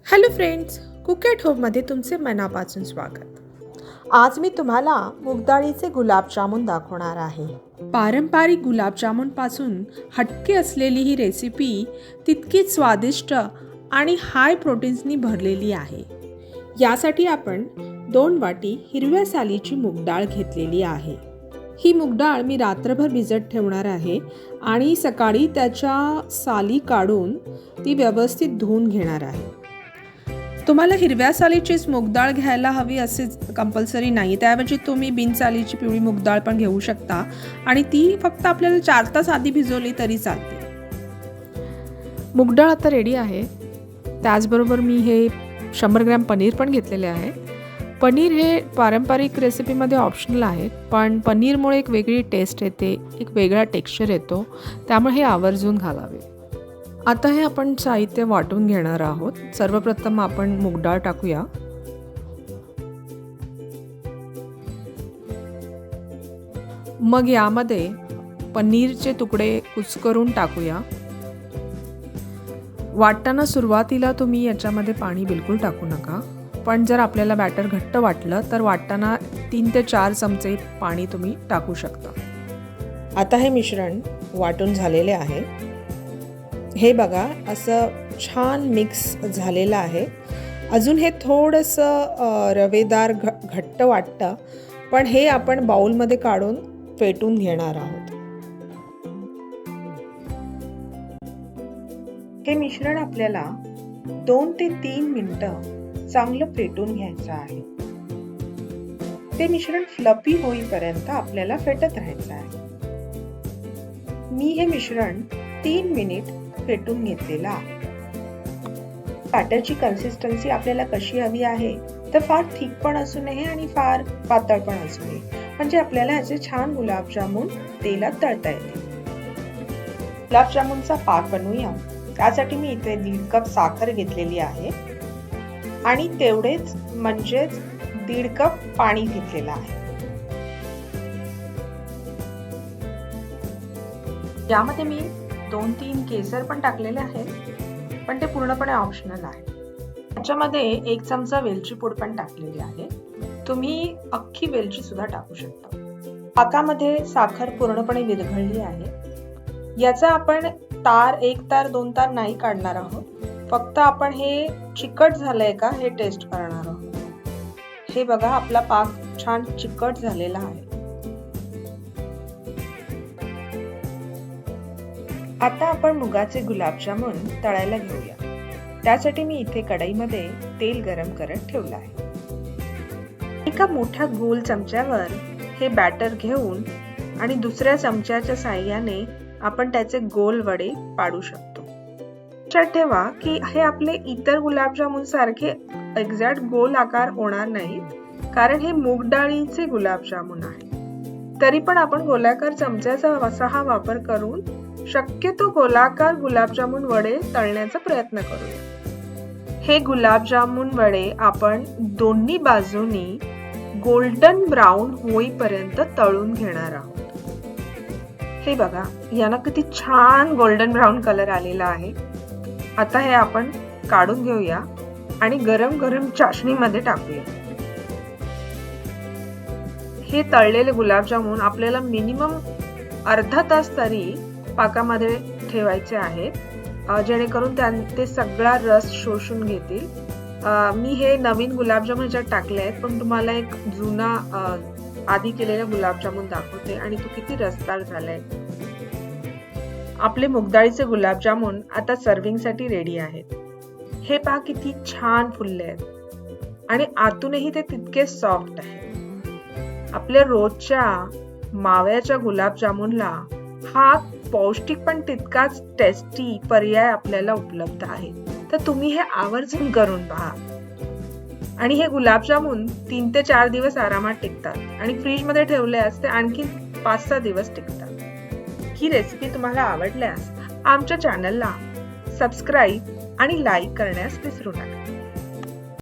Hello friends, cook at होममध्ये तुमचे मनापासून स्वागत. आज मी तुम्हाला मूगडाळीचे गुलाबजामुन दाखवणार आहे. पारंपरिक गुलाबजामुनपासून हटके असलेली ही रेसिपी तितकीच स्वादिष्ट आणि हाय प्रोटीन्सनी भरलेली आहे. यासाठी आपण 2 वाटी हिरव्या सालीची मूगडाळ घेतलेली आहे. ही मूगडाळ मी रात्रभर भिजत ठेवणार आहे आणि सकाळी त्याच्या साली काढून ती व्यवस्थित धुवून घेणार आहे. तुम्हाला हिरव्या सालीचीच मूगडाळ घ्यायला हवी असे कंपल्सरी नाही. त्याऐवजी तुम्ही बिनसालीची पिवळी मूगडाळ पण घेऊ शकता आणि ती फक्त आपल्याला 4 तास आधी भिजवली तरी चालते. मूगडाळ आता रेडी आहे. त्याचबरोबर मी हे 100 ग्रॅम पनीर पण घेतलेले आहे. पनीर हे पारंपरिक रेसिपीमध्ये ऑप्शनल आहे, पण पनीरमुळे एक वेगळी टेस्ट येते, एक वेगळा टेक्स्चर येतो, त्यामुळे हे आवर्जून घालावे. आता हे आपण साहित्य वाटून घेणार आहोत. सर्वप्रथम आपण मूगडाळ टाकूया. मग यामध्ये पनीरचे तुकडे कुस्करून टाकूया. वाटताना सुरुवातीला तुम्ही याच्यामध्ये पाणी बिलकुल टाकू नका, पण जर आपल्याला बॅटर घट्ट वाटलं तर वाटताना 3 ते 4 चमचे पाणी तुम्ही टाकू शकता. आता हे मिश्रण वाटून झालेले आहे. हे बघा, असं छान मिक्स झालेलं आहे. अजून हे थोडंसं रवेदार घट्ट वाटतं, पण हे आपण बाउलमध्ये काढून फेटून घेणार आहोत. हे मिश्रण आपल्याला 2 ते 3 मिनिटं चांगलं फेटून घ्यायचं आहे. ते मिश्रण फ्लफी होईपर्यंत आपल्याला फेटत राहायचं आहे. मी हे मिश्रण 3 मिनिट फेटून घेतलेला आहे. बॅटरची कन्सिस्टन्सी आपल्याला कशी हवी आहे, तर फार थिक पण असू नये आणि फार पातळ पण असू नये, म्हणजे आपल्याला याचे छान गुलाबजामुन तेलात तळता येतील. गुलाबजामुनचा पाक बनवूया. त्यासाठी मी इथे 1.5 कप साखर घेतलेली आहे आणि तेवढेच म्हणजेच 1.5 कप पाणी घेतलेलं आहे. यामध्ये मी 2-3 केसर पण टाकलेले आहेत, पण ते पूर्णपणे ऑप्शनल आहे. त्याच्यामध्ये 1 चमचा वेलची पूड पण टाकलेली आहे. तुम्ही अख्खी वेलची सुद्धा टाकू शकता. पाकामध्ये साखर पूर्णपणे विरघळली आहे. याचा आपण 1 तार 2 तार नाही काढणार आहोत. फक्त आपण हे चिकट झालंय का हे टेस्ट करणार आहोत. हे बघा, आपला पाक छान चिकट झालेला आहे. आता आपण मुगाचे गुलाबजामुन तळायला घेऊया. त्यासाठी मी इथे कढईमध्ये तेल गरम करत ठेवलं आहे. एका मोठ्या गोल चमच्यावर हे बॅटर घेऊन आणि दुसऱ्या चमच्याच्या साहाय्याने आपण त्याचे गोल वडे पाडू शकतो. लक्षात ठेवा की हे आपले इतर गुलाबजामुन सारखे एक्झॅक्ट गोल आकार होणार नाही, कारण हे मूग डाळीचे गुलाबजामुन आहे. तरी पण आपण गोलाकार चमच्याचा असा वापर करून शक्यतो गोलाकार गुलाबजामुन वडे तळण्याचा प्रयत्न करूया. हे गुलाबजामुन वडे आपण दोन्ही बाजूनी गोल्डन ब्राऊन होईपर्यंत तळून घेणार आहोत. हे बघा, यांना किती छान गोल्डन ब्राऊन कलर आलेला आहे. आता हे आपण काढून घेऊया आणि गरम गरम चाशणीमध्ये टाकूया. हे तळलेले गुलाबजामुन आपल्याला मिनिमम अर्धा तास तरी पाकामध्ये ठेवायचे आहेत, जेणेकरून ते सगळा रस शोषून घेतील. मी हे नवीन गुलाबजामुन ह्याच्यात टाकले आहेत, पण तुम्हाला एक जुना आधी केलेला गुलाबजामुन दाखवते आणि तो किती रसदार झालाय. आपले मूगडाळीचे गुलाबजामुन आता सर्विंग साठी रेडी आहेत. हे पहा किती छान फुलले आहेत आणि आतूनही ते तितके सॉफ्ट आहे. आपल्या रोजच्या माव्याच्या गुलाबजामुनला हा पौष्टिक पण तितकाच टेस्टी पर्याय आपल्याला उपलब्ध आहे. तर तुम्ही हे आवर्जून करून पहा. आणि हे गुलाबजामुन 3 ते 4 दिवस आरामात टिकतात आणि फ्रीज मध्ये ठेवल्यास ते आणखी 5-6 दिवस टिकतात. ही रेसिपी तुम्हाला आवडल्यास आमच्या चॅनलला सबस्क्राईब आणि लाईक करण्यास विसरू नका.